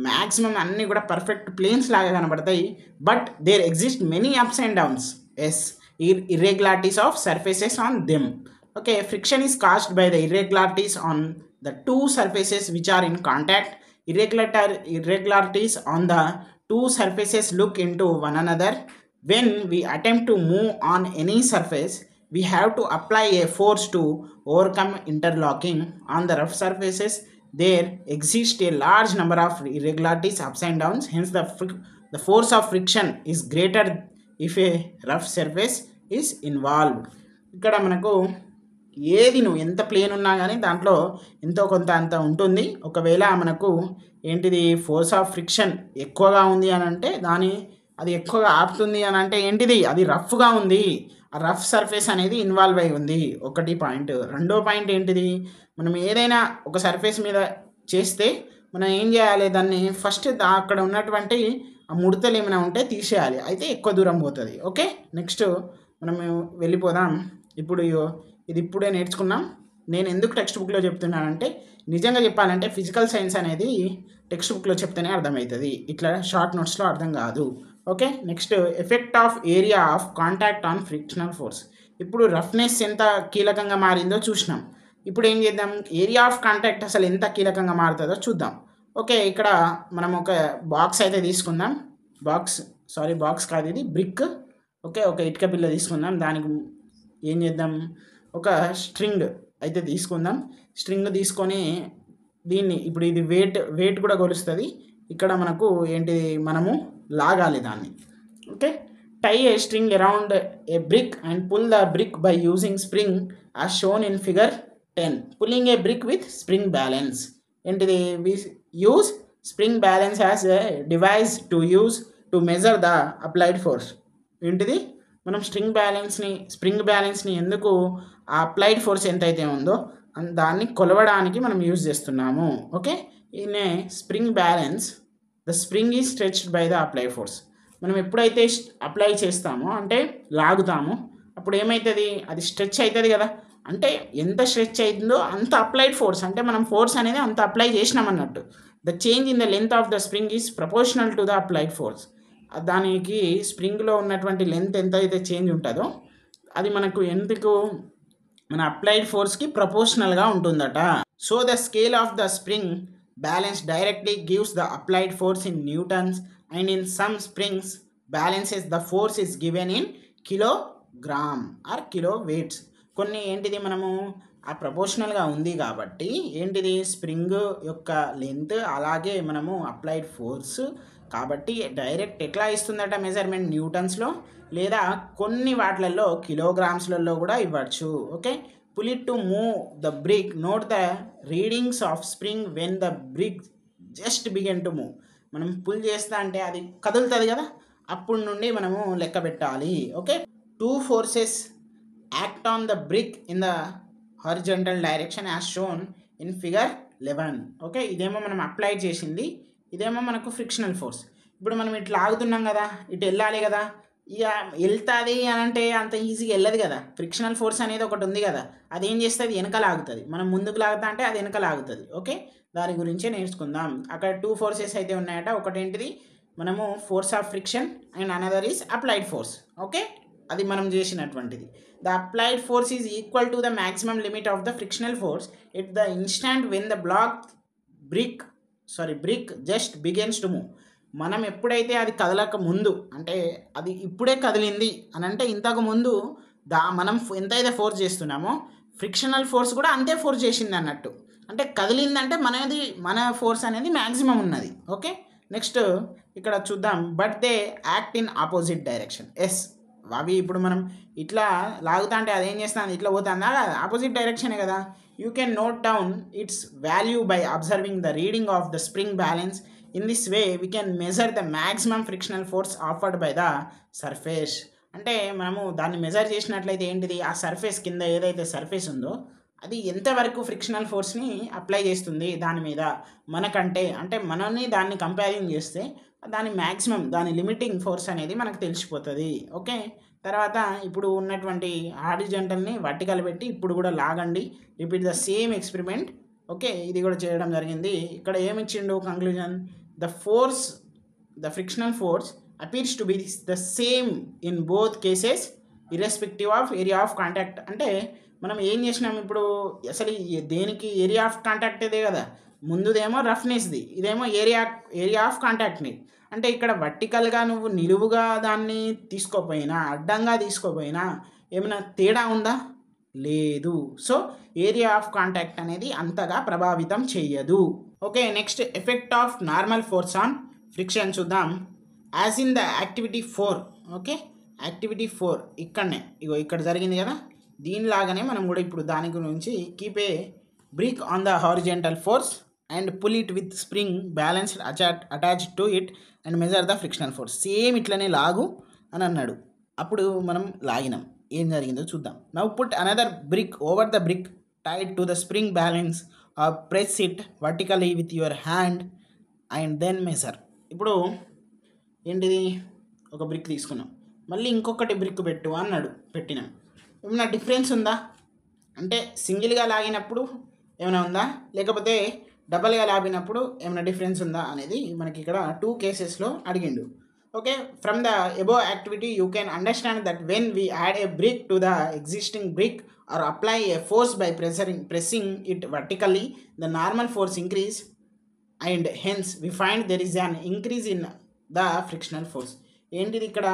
Maximum అన్నీ కూడా పర్ఫెక్ట్ ప్లేన్స్ లాగా కనబడతాయి. But there exist many ups and downs. Yes, irregularities of surfaces on them. Okay, friction is caused by the irregularities on the two surfaces which are in contact. Irregularities on the two surfaces look into one another. When we attempt to move on any surface, we have to apply a force to overcome interlocking. On the rough surfaces, there exists a large number of irregularities, ups and downs. Hence, the force of friction is greater if a rough surface is involved. ఇక్కడ మనకు ఏది నువ్వు ఎంత plane ఉన్నా కానీ దాంట్లో ఎంతో కొంత అంత ఉంటుంది. ఒకవేళ మనకు ఏంటిది ఫోర్స్ ఆఫ్ ఫ్రిక్షన్ ఎక్కువగా ఉంది అని అంటే అది ఎక్కువగా ఆపుతుంది అని అంటే ఏంటిది, అది రఫ్గా ఉంది, ఆ రఫ్ సర్ఫేస్ అనేది ఇన్వాల్వ్ అయి ఉంది. ఒకటి పాయింట్. రెండో పాయింట్ ఏంటిది, మనం ఏదైనా ఒక సర్ఫేస్ మీద చేస్తే మనం ఏం చేయాలి, దాన్ని ఫస్ట్ అక్కడ ఉన్నటువంటి ఆ ముడతలు ఏమైనా ఉంటే తీసేయాలి, అయితే ఎక్కువ దూరం పోతుంది. ఓకే, నెక్స్ట్ మనం వెళ్ళిపోదాం. ఇప్పుడు ఇది ఇప్పుడే నేర్చుకున్నాం. నేను ఎందుకు టెక్స్ట్ బుక్లో చెప్తున్నానంటే నిజంగా చెప్పాలంటే ఫిజికల్ సైన్స్ అనేది టెక్స్ట్ బుక్లో చెప్తేనే అర్థమవుతుంది, ఇట్లా షార్ట్ నోట్స్లో అర్థం కాదు. Okay, next effect of area of contact on frictional force. ఇప్పుడు రఫ్నెస్ ఎంత కీలకంగా మారిందో చూసినాం. ఇప్పుడు ఏం చేద్దాం, ఏరియా ఆఫ్ కాంటాక్ట్ అసలు ఎంత కీలకంగా మారుతుందో చూద్దాం. ఓకే, ఇక్కడ మనం ఒక బాక్స్ అయితే తీసుకుందాం. బాక్స్ కాదు, ఇది బ్రిక్. ఓకే, ఒక ఇటుక పిల్ల తీసుకుందాం. దానికి ఏం చేద్దాం, ఒక స్ట్రింగ్ అయితే తీసుకుందాం. స్ట్రింగ్ తీసుకొని దీన్ని ఇప్పుడు ఇది వెయిట్ కూడా కొలుస్తుంది. ఇక్కడ మనకు ఏంటిది, మనము లాగాలి దాన్ని. Okay, tie a string around a brick and pull the brick by using spring as shown in figure 10. Pulling a brick with spring balance. ఏంటిది, use spring balance as a device to measure the applied force. ఏంటిది, మనం spring బ్యాలెన్స్ని ఎందుకు ఆ applied force ఎంతైతే ఉందో దాన్ని కొలవడానికి మనం యూజ్ చేస్తున్నాము. Okay, in a spring balance the spring is stretched by the applied force. మనం ఎప్పుడైతే అప్లై చేస్తామో అంటే లాగుతామో అప్పుడు ఏమవుతుంది, అది స్ట్రెచ్ అవుతుంది కదా, అంటే ఎంత స్ట్రెచ్ అవుతుందో అంత అప్లైడ్ ఫోర్స్, అంటే మనం ఫోర్స్ అనేది అంత అప్లై చేసినాం అన్నట్టు. The change in the length of the spring is proportional to the applied force. దానికి స్ప్రింగ్లో ఉన్నటువంటి లెంత్ ఎంత అయితే చేంజ్ ఉంటుందో అది మనకు ఎందుకు మన అప్లైడ్ ఫోర్స్కి ప్రపోర్షనల్గా ఉంటుందట. So the scale of the spring balance directly gives the applied force in newtons and in some springs balances the force is given in kilogram or kilo weights. కొన్ని ఏంటిది, మనము ఆ ప్రపోర్షనల్గా ఉంది కాబట్టి ఏంటిది స్ప్రింగ్ యొక్క లెంత్ అలాగే మనము అప్లైడ్ ఫోర్స్ కాబట్టి డైరెక్ట్ ఎట్లా ఇస్తుందట మెజర్మెంట్ న్యూటన్స్లో లేదా కొన్ని వాటిలలో కిలోగ్రామ్స్లలో కూడా ఇవ్వచ్చు. Okay, pull it to move the brick, note the readings of spring when the brick just began to move. మనం పుల్ చేస్తా అంటే అది కదులుతుంది కదా, అప్పుడు నుండి మనము లెక్క పెట్టాలి. Okay, 2 forces act on the brick in the horizontal direction as shown in figure 11. Okay, ఇదేమో మనం అప్లై చేసింది, ఇదేమో మనకు ఫ్రిక్షనల్ ఫోర్స్. ఇప్పుడు మనం ఇట్లా ఆగుతున్నాం కదా, ఇటు వెళ్ళాలి కదా, ఇక వెళ్తుంది అని అంటే అంత ఈజీగా వెళ్ళదు కదా. ఫ్రిక్షనల్ ఫోర్స్ అనేది ఒకటి ఉంది కదా, అది ఏం చేస్తుంది, వెనక లాగుతుంది. మనం ముందుకు లాగుతా అంటే అది వెనక లాగుతుంది. ఓకే, దాని గురించే నేర్చుకుందాం. అక్కడ 2 ఫోర్సెస్ అయితే ఉన్నాయట, ఒకటేంటిది మనము force of friction and another is applied force. Okay, అది మనం చేసినటువంటిది. The applied force is equal to the maximum limit of the frictional force at the instant when the brick just begins to move. మనం ఎప్పుడైతే అది కదలక ముందు, అంటే అది ఇప్పుడే కదిలింది అని అంటే ఇంతకు ముందు మనం ఎంతైతే ఫోర్స్ చేస్తున్నామో ఫ్రిక్షనల్ ఫోర్స్ కూడా అంతే ఫోర్స్ చేసింది అన్నట్టు. అంటే కదిలిందంటే మన ఫోర్స్ అనేది మ్యాక్సిమం ఉన్నది. ఓకే, నెక్స్ట్ ఇక్కడ చూద్దాం. But they act in opposite direction. Yes, అవి ఇప్పుడు మనం ఇట్లా లాగుతా అంటే అదేం చేస్తుంది, ఇట్లా పోతుందా, ఆపోజిట్ డైరెక్షనే కదా. You can note down it's value by observing the reading of the spring balance. In this way we can measure the maximum frictional force offered by the surface. అంటే మనము దాన్ని మెజర్ చేసినట్లయితే ఏంటిది, ఆ సర్ఫేస్ కింద ఏదైతే surface ఉందో అది ఎంతవరకు ఫ్రిక్షనల్ ఫోర్స్ని అప్లై చేస్తుంది దాని మీద మనకంటే, అంటే మనల్ని దాన్ని కంపారిజన్ చేస్తే దాని మ్యాక్సిమం, దాని లిమిటింగ్ ఫోర్స్ అనేది మనకు తెలిసిపోతుంది. ఓకే, తర్వాత ఇప్పుడు ఉన్నటువంటి హారిజంటల్ని వర్టికల్ పెట్టి ఇప్పుడు కూడా లాగండి, repeat the same experiment. Okay, ఇది కూడా చేయడం జరిగింది. ఇక్కడ ఏమి ఇచ్చిండు conclusion, the frictional force appears to be the same in both cases irrespective of area of contact. అంటే మనం ఏం చేసినాం ఇప్పుడు, అసలు దేనికి ఏరియా ఆఫ్ కాంటాక్ట్ ఇదే కదా, ముందుదేమో రఫ్నెస్ది, ఇదేమో ఏరియా ఆఫ్ కాంటాక్ట్ని. అంటే ఇక్కడ వర్టికల్గా నువ్వు నిలువుగా దాన్ని తీసుకోపోయినా అడ్డంగా తీసుకోపోయినా ఏమైనా తేడా ఉందా, లేదు. సో ఏరియా ఆఫ్ కాంటాక్ట్ అనేది అంతగా ప్రభావితం చెయ్యదు. Okay, next effect of normal force on friction చూద్దాం. As in the activity 4. Okay, activity 4 ఇక్కడనే ఇక్కడ జరిగింది కదా, దీనిలాగానే మనం కూడా ఇప్పుడు దాని గురించి keep a brick on the horizontal force and pull it with spring balanced attached to it and measure the frictional force. Same ఇట్లనే లాగు అని అన్నాడు. అప్పుడు మనం లాగినాం, ఏం జరిగిందో చూద్దాం. Now put another brick over the brick tied to the spring balance or press it vertically with your hand and then measure. ఇప్పుడు ఏంటిది, ఒక బ్రిక్ తీసుకున్నాం, మళ్ళీ ఇంకొకటి బ్రిక్ పెట్టు అన్నాడు, పెట్టినాం. ఏమైనా డిఫరెన్స్ ఉందా అంటే సింగిల్గా లాగినప్పుడు ఏమైనా ఉందా, లేకపోతే డబల్గా లాగినప్పుడు ఏమైనా డిఫరెన్స్ ఉందా అనేది మనకి ఇక్కడ 2 కేసెస్లో అడిగిండు. Okay, from the above activity you can understand that when we add a brick to the existing brick or apply a force by pressing it vertically the normal force increase and hence we find there is an increase in the frictional force. ఏంటిది ఇక్కడ,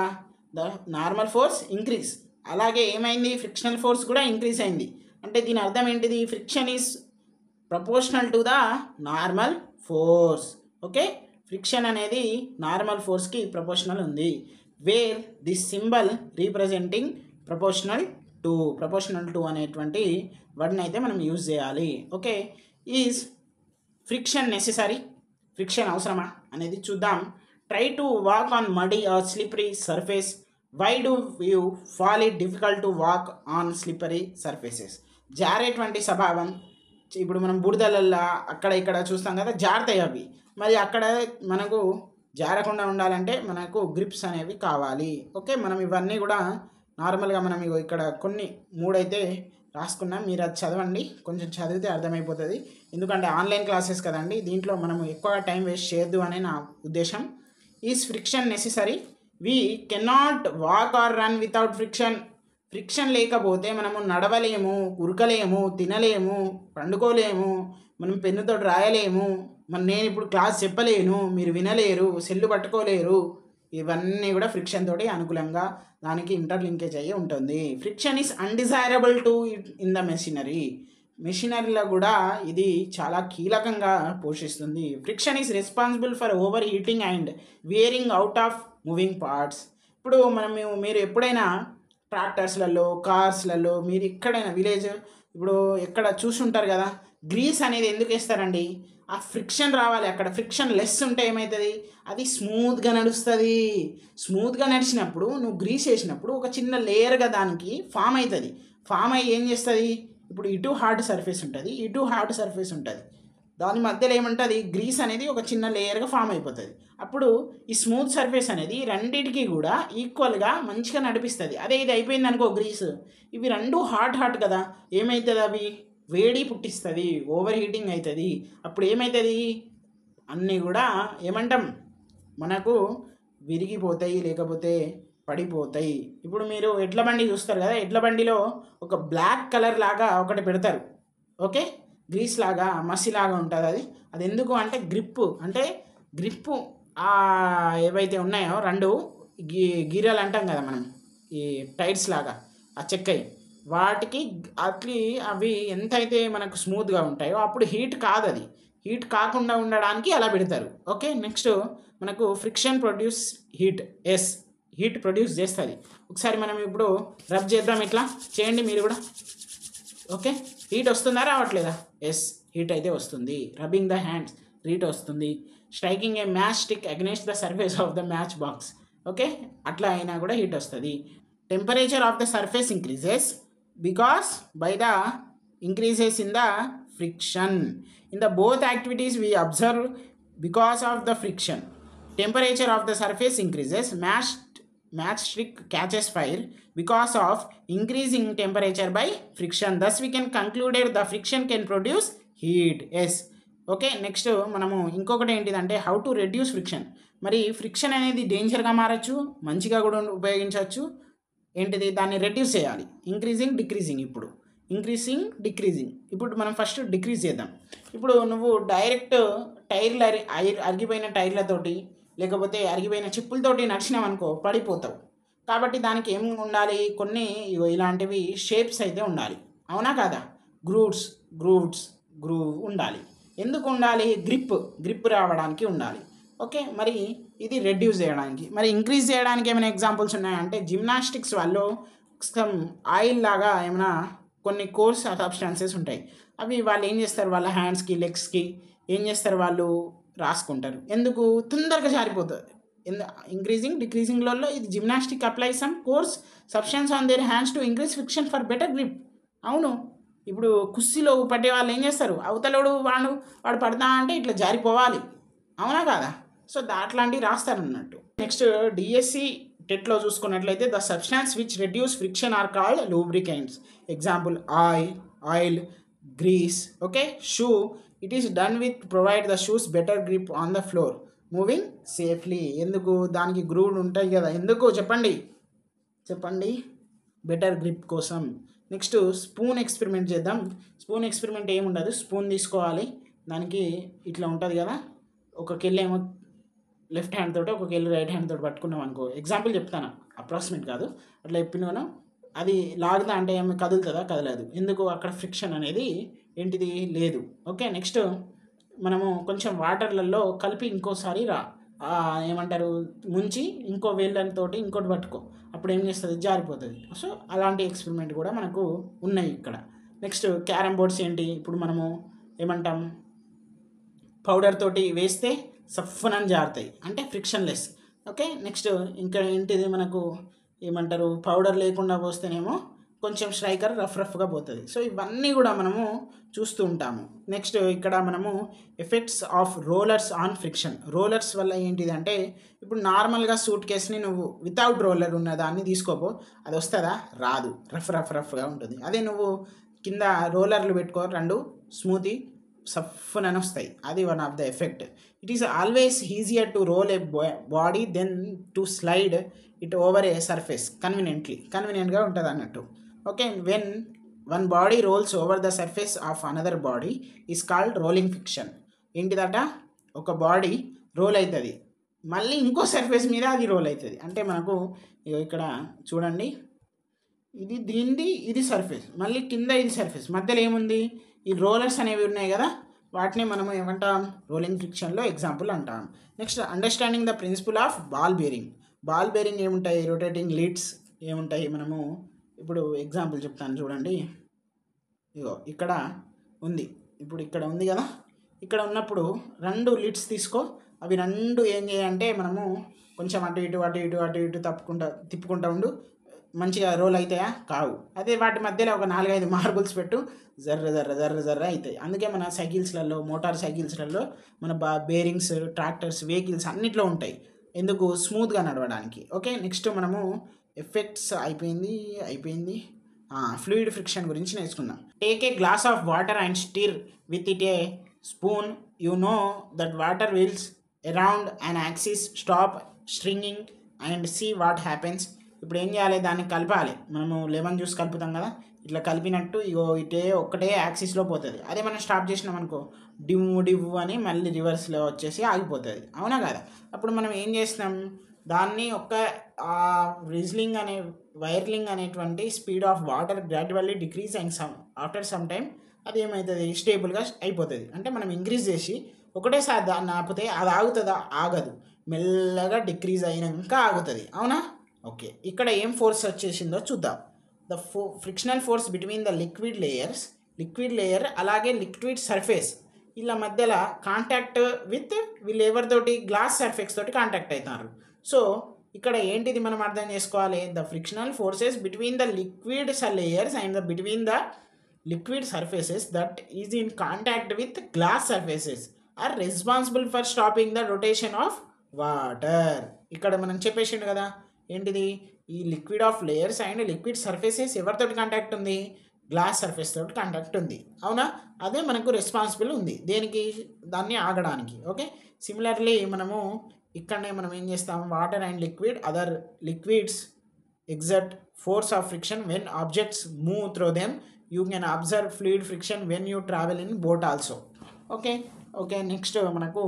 the normal force increase, అలాగే ఏమైంది, frictional force కూడా increase అయింది. అంటే దీని అర్థం ఏంటిది, friction is proportional to the normal force. Okay, friction అనేది నార్మల్ ఫోర్స్కి ప్రపోర్షనల్ ఉంది. Where this symbol representing proportional to అనేటువంటి వర్డ్ని అయితే మనం యూజ్ చేయాలి. Okay, is friction necessary, friction అవసరమా అనేది చూద్దాం. Try to walk on muddy or slippery surface. Why do you fall it difficult to walk on slippery surfaces. జారేటువంటి స్వభావం, ఇప్పుడు మనం బురదలల్లా అక్కడ ఇక్కడ చూస్తాం కదా, జారుతాయి అవి. మరి అక్కడ మనకు జారకుండా ఉండాలంటే మనకు గ్రిప్స్ అనేవి కావాలి. ఓకే, మనం ఇవన్నీ కూడా నార్మల్గా మనం ఇక్కడ కొన్ని 3 అయితే రాసుకున్నాం, మీరు అది చదవండి, కొంచెం చదివితే అర్థమైపోతుంది. ఎందుకంటే ఆన్లైన్ క్లాసెస్ కదండి, దీంట్లో మనం ఎక్కువ టైం వేస్ట్ చేయొద్దు అనే నా ఉద్దేశం. Is friction necessary. We cannot walk are run without friction. Friction లేకపోతే మనము నడవలేము, ఉరకలేము, తినలేము, పండుకోలేము, మనం పెన్నుతో రాయలేము, నేను ఇప్పుడు క్లాస్ చెప్పలేను, మీరు వినలేరు, సెల్లు పట్టుకోలేరు. ఇవన్నీ కూడా ఫ్రిక్షన్ తోటి అనుకూలంగా దానికి ఇంటర్లింకేజ్ అయ్యి ఉంటుంది. Friction is undesirable too in the machinery. మెషినరీలో కూడా ఇది చాలా కీలకంగా పోషిస్తుంది. Friction is responsible for over heating and wearing out of moving parts. ఇప్పుడు మీరు ఎప్పుడైనా ట్రాక్టర్స్లలో, కార్స్లలో, మీరు ఎక్కడైనా విలేజ్ ఇప్పుడు ఎక్కడ చూసుంటారు కదా, గ్రీస్ అనేది ఎందుకు వేస్తారండి? ఆ ఫ్రిక్షన్ రావాలి. అక్కడ ఫ్రిక్షన్ లెస్ ఉంటే ఏమవుతుంది, అది స్మూత్గా నడుస్తుంది. స్మూత్గా నడిచినప్పుడు నువ్వు గ్రీస్ వేసినప్పుడు ఒక చిన్న లేయర్గా దానికి ఫామ్ అవుతుంది. ఫామ్ అయ్యి ఏం చేస్తుంది, ఇప్పుడు ఇటు హార్డ్ సర్ఫేస్ ఉంటుంది, ఇటు హార్డ్ సర్ఫేస్ ఉంటుంది, దాని మధ్యలో ఏమంటుంది, గ్రీస్ అనేది ఒక చిన్న లేయర్గా ఫామ్ అయిపోతుంది. అప్పుడు ఈ స్మూత్ సర్ఫేస్ అనేది రెండింటికి కూడా ఈక్వల్గా మంచిగా నడిపిస్తుంది. అదే ఇది అయిపోయింది అనుకో గ్రీస్, ఇవి రెండు హాట్ కదా, ఏమవుతుంది, అవి వేడి పుట్టిస్తుంది, ఓవర్ హీటింగ్ అవుతుంది. అప్పుడు ఏమవుతుంది, అన్నీ కూడా ఏమంటాం, మనకు విరిగిపోతాయి, లేకపోతే పడిపోతాయి. ఇప్పుడు మీరు ఎడ్ల బండి చూస్తారు కదా, ఎడ్ల బండిలో ఒక బ్లాక్ కలర్ లాగా ఒకటి పెడతారు, ఓకే, గ్రీస్ లాగా మసిలాగా ఉంటుంది. అది ఎందుకు అంటే గ్రిప్పు ఏవైతే ఉన్నాయో రెండు గీరలు అంటాం కదా మనం, ఈ టైర్స్ లాగా ఆ చెక్కయి, వాటికి అవి ఎంతైతే మనకు స్మూత్గా ఉంటాయో అప్పుడు హీట్ కాదు, అది హీట్ కాకుండా ఉండడానికి అలా పెడతారు. ఓకే, నెక్స్ట్ మనకు ఫ్రిక్షన్ ప్రొడ్యూస్ హీట్ ప్రొడ్యూస్ చేస్తుంది. ఒకసారి మనం ఇప్పుడు రబ్ చేద్దాం, ఇట్లా చేయండి మీరు కూడా. ఓకే, హీట్ వస్తుందా రావట్లేదా? ఎస్, హీట్ అయితే వస్తుంది. రబ్బింగ్ ద హ్యాండ్స్, హీట్ వస్తుంది. Striking A match stick against the surface of the match box, okay, అట్లా అయినా కూడా హీట్ వస్తుంది. Temperature of the surface increases because by the increases in the friction. In the both activities we observe because of the friction. Temperature of the surface increases, matchstick catches fire because of increasing temperature by friction. Thus we can conclude that the friction can produce heat. Yes, okay. Next మనము ఇంకొకటి ఏంటిదంటే how to reduce friction. మరి friction అనేది డేంజర్గా మారచ్చు, మంచిగా కూడా ఉపయోగించవచ్చు. ఏంటిది, దాన్ని రెడ్యూస్ చేయాలి. Increasing decreasing. ఇప్పుడు మనం ఫస్ట్ డిక్రీజ్ చేద్దాం. ఇప్పుడు నువ్వు డైరెక్ట్ టైర్లు అరిగిపోయిన టైర్లతోటి లేకపోతే అరిగిపోయిన చిప్పులతోటి నడిచినావు అనుకో, పడిపోతావు. కాబట్టి దానికి ఏం ఉండాలి, కొన్ని ఇలాంటివి షేప్స్ అయితే ఉండాలి, అవునా కాదా? గ్రూవ్ ఉండాలి. ఎందుకు ఉండాలి? గ్రిప్ రావడానికి ఉండాలి. ఓకే, మరి ఇది రెడ్యూస్ చేయడానికి. మరి ఇంక్రీజ్ చేయడానికి ఏమైనా ఎగ్జాంపుల్స్ ఉన్నాయంటే, జిమ్నాస్టిక్స్ వాళ్ళు సమ్ ఆయిల్ లాగా ఏమైనా కొన్ని కోర్స్ సబ్స్టాన్సెస్ ఉంటాయి, అవి వాళ్ళు ఏం చేస్తారు, వాళ్ళ హ్యాండ్స్కి లెగ్స్కి ఏం చేస్తారు, వాళ్ళు రాసుకుంటారు. ఎందుకు? తొందరగా జారిపోతుంది. డిక్రీజింగ్లలో ఇది gymnastic apply some course substance on their hands to increase friction for better grip. అవును, ఇప్పుడు కుస్తీలో పట్టే వాళ్ళు ఏం చేస్తారు, అవతలోడు వాడు పడతా అంటే ఇట్లా జారిపోవాలి, అవునా కాదా? సో అట్లాంటివి రాస్తారు అన్నట్టు. నెక్స్ట్ డిఎస్సి టెట్లో చూసుకున్నట్లయితే the substance which reduce friction are called lubricants. Example oil, grease. Okay, shoe, it is done with provide the shoes better grip on the floor moving safely. ఎందుకు? దానికి గ్రూవ్ ఉంటాయి కదా. ఎందుకు చెప్పండి బెటర్ గ్రిప్ కోసం. Next spoon experiment చేద్దాం. Spoon experiment ఏముండదు, spoon తీసుకోవాలి, దానికి ఇట్లా ఉంటుంది కదా, ఒక కెళ్ళేమో లెఫ్ట్ హ్యాండ్ తోటి, ఒక కెళ్ళి రైట్ హ్యాండ్ తోటి పట్టుకున్నాం అనుకో. ఎగ్జాంపుల్ చెప్తాను, అప్రాక్సిమేట్ కాదు, అట్లా చెప్పిన అది లాగుతా అంటే ఏమి కదులుతుందా? కదలదు. ఎందుకు? అక్కడ ఫ్రిక్షన్ అనేది ఏంటిది లేదు. ఓకే, నెక్స్ట్ మనము కొంచెం వాటర్లలో కలిపి ఇంకోసారి ఏమంటారు, ముంచి ఇంకో వేళ్ళతోటి ఇంకోటి పట్టుకో, అప్పుడు ఏం చేస్తుంది, జారిపోతుంది. సో అలాంటి ఎక్స్పెరిమెంట్ కూడా మనకు ఉన్నాయి ఇక్కడ. నెక్స్ట్ క్యారమ్ బోర్డ్స్ ఏంటి, ఇప్పుడు మనము ఏమంటాం, పౌడర్ తోటి వేస్తే సఫ్ఫనని జారుతాయి, అంటే ఫ్రిక్షన్ లెస్. ఓకే, నెక్స్ట్ ఇంకా ఏంటిది, మనకు ఏమంటారు, పౌడర్ లేకుండా పోస్తేనేమో కొంచెం స్ట్రైకర్ రఫ్గా పోతుంది. సో ఇవన్నీ కూడా మనము చూస్తూ ఉంటాము. నెక్స్ట్ ఇక్కడ మనము effects of rollers on friction. Rollers వల్ల ఏంటిది అంటే, ఇప్పుడు నార్మల్గా సూట్ కేస్ని నువ్వు వితౌట్ రోలర్ ఉన్న దాన్ని తీసుకోపో, అది వస్తుందా? రాదు, రఫ్గా ఉంటుంది. అదే నువ్వు కింద రోలర్లు పెట్టుకో, రెండు స్మూతీ సఫ్ఫనని వస్తాయి. అది one of the effect. It is always easier to roll a body then to slide it over a surface కన్వీనియంట్గా ఉంటుంది అన్నట్టు. Okay, when one body rolls over the surface of another body is called rolling friction. ఏంటిదట, ఒక body role అవుతుంది, మళ్ళీ ఇంకో surface మీద అది రోల్ అవుతుంది. అంటే మనకు ఇక్కడ చూడండి, ఇది సర్ఫేస్, మళ్ళీ కింద ఇది సర్ఫేస్, మధ్యలో ఏముంది, ఈ రోలర్స్ అనేవి ఉన్నాయి కదా, వాటిని మనము ఏమంటాం, రోలింగ్ ఫ్రిక్షన్లో ఎగ్జాంపుల్ అంటాం. Next understanding the principle of ball bearing. Ball bearing ఏముంటాయి, రొటేటింగ్ లీడ్స్ ఏముంటాయి, మనము ఇప్పుడు ఎగ్జాంపుల్ చెప్తాను చూడండి. ఇగో ఇక్కడ ఉంది, ఇప్పుడు ఇక్కడ ఉంది కదా, ఇక్కడ ఉన్నప్పుడు 2 లీడ్స్ తీసుకో, అవి 2 ఏం చేయాలంటే మనము కొంచెం అటు ఇటు తిప్పుకుంటా ఉండు, మంచిగా రోల్ అవుతాయా, కావు. అదే వాటి మధ్యలో ఒక 4-5 మార్బుల్స్ పెట్టు, జర్ర అవుతాయి. అందుకే మన సైకిల్స్లలో, మోటార్ సైకిల్స్లలో మన బేరింగ్స్, ట్రాక్టర్స్, వెహికల్స్ అన్నిట్లో ఉంటాయి. ఎందుకు, స్మూత్గా నడవడానికి. ఓకే, నెక్స్ట్ మనము ఎఫెక్ట్స్ అయిపోయింది. ఫ్లూయిడ్ ఫ్రిక్షన్ గురించి నేర్చుకుందాం. Take a glass of water and stir with it a spoon. You know that water wills around an axis, stop stringing and see what happens. ఇప్పుడు ఏం చేయాలి, దాన్ని కలపాలి. మనము లెమన్ జ్యూస్ కలుపుతాం కదా, ఇట్లా కలిపినట్టు ఇగో ఒక్కటే యాక్సిస్లో పోతుంది. అదే మనం స్టాప్ చేసినాం అనుకో, డివ్వు అని మళ్ళీ రివర్స్లో వచ్చేసి ఆగిపోతుంది, అవునా కదా. అప్పుడు మనం ఏం చేస్తున్నాం, దాన్ని రిజ్లింగ్ వైర్లింగ్ అనేటువంటి speed of water gradually decrease and after some time అది ఏమవుతుంది, స్టేబుల్గా అయిపోతుంది. అంటే మనం ఇంక్రీజ్ చేసి ఒకటేసారి దాన్ని ఆపితే అది ఆగుతుందా, ఆగదు, మెల్లగా డిక్రీజ్ అయినాక ఆగుతుంది, అవునా. ఓకే, ఇక్కడ ఏం ఫోర్స్ వచ్చేసిందో చూద్దాం. The frictional force between the liquid layer అలాగే లిక్విడ్ సర్ఫేస్ వీళ్ళ మధ్యలో కాంటాక్ట్ విత్ వీళ్ళు ఎవరితోటి, గ్లాస్ సర్ఫేస్ తోటి కాంటాక్ట్ అవుతారు. సో ఇక్కడ ఏంటిది మనం అర్థం చేసుకోవాలి, the frictional forces between the liquid layers and between the liquid surfaces that is in contact with glass surfaces are responsible for stopping the rotation of water. ఇక్కడ మనం చెప్పేసిండు కదా, ఏంటిది, ఈ liquid of layers and liquid surfaces ఎవరితోటి contact ఉంది, glass surface తోటి contact ఉంది, అవునా. అదే మనకు రెస్పాన్సిబుల్ ఉంది దేనికి, దాన్ని ఆగడానికి. ఓకే, సిమిలర్లీ మనము ఇక్కడనే మనం ఏం చేస్తాం, water and other liquids exert force of friction when objects move through them. You can observe fluid friction when you travel in boat also. Okay, next మనకు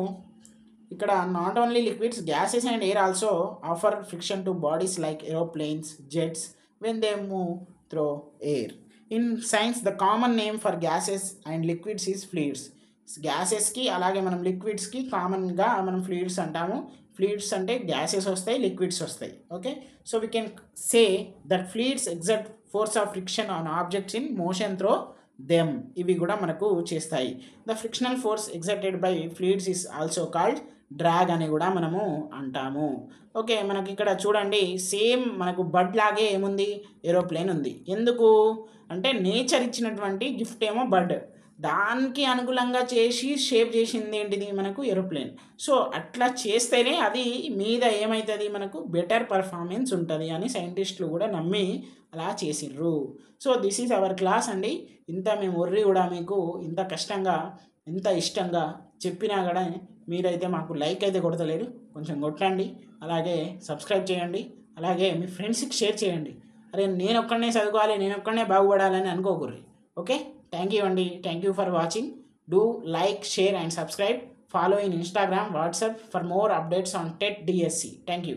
ఇక్కడ not only liquids, gases and air also offer friction to bodies like aeroplanes, jets when they move through air. In science the common name for gases and liquids is fluids. గ్యాసెస్కి అలాగే మనం లిక్విడ్స్కి కామన్గా మనం fluids అంటాము. Fluids అంటే gases వస్తాయి, liquids వస్తాయి. Okay, so we can say that fluids exert force of friction on objects in motion throw them. ఇవి కూడా మనకు చేస్తాయి. The frictional force exerted by fluids is also called drag అని కూడా మనము అంటాము. ఓకే, మనకి ఇక్కడ చూడండి, సేమ్ మనకు బర్డ్ లాగే ఏముంది, ఏరోప్లేన్ ఉంది. ఎందుకు అంటే నేచర్ ఇచ్చినటువంటి గిఫ్ట్ ఏమో బర్డ్, దానికి అనుకూలంగా చేసి షేప్ చేసింది ఏంటిది, మనకు ఏరోప్లేన్. సో అట్లా చేస్తేనే అది మీద ఏమవుతుంది, మనకు బెటర్ పర్ఫార్మెన్స్ ఉంటుంది అని సైంటిస్టులు కూడా నమ్మి అలా చేసిర్రు. So this is our class అండి. ఇంత మేము కూడా మీకు ఇంత కష్టంగా ఎంత ఇష్టంగా చెప్పినా కూడా మీరైతే మాకు లైక్ అయితే కొడతలేరు, కొంచెం కొట్టండి. అలాగే సబ్స్క్రైబ్ చేయండి, అలాగే మీ ఫ్రెండ్స్కి షేర్ చేయండి. అరే నేను ఒక్కడనే చదువుకోవాలి, నేను ఒక్కడనే బాగుపడాలని అనుకోకూర్రి. ఓకే, థ్యాంక్ యూ అండి. Thank you for watching. Do like, share and subscribe. Follow in Instagram, WhatsApp for more updates on TET DSC. Thank you.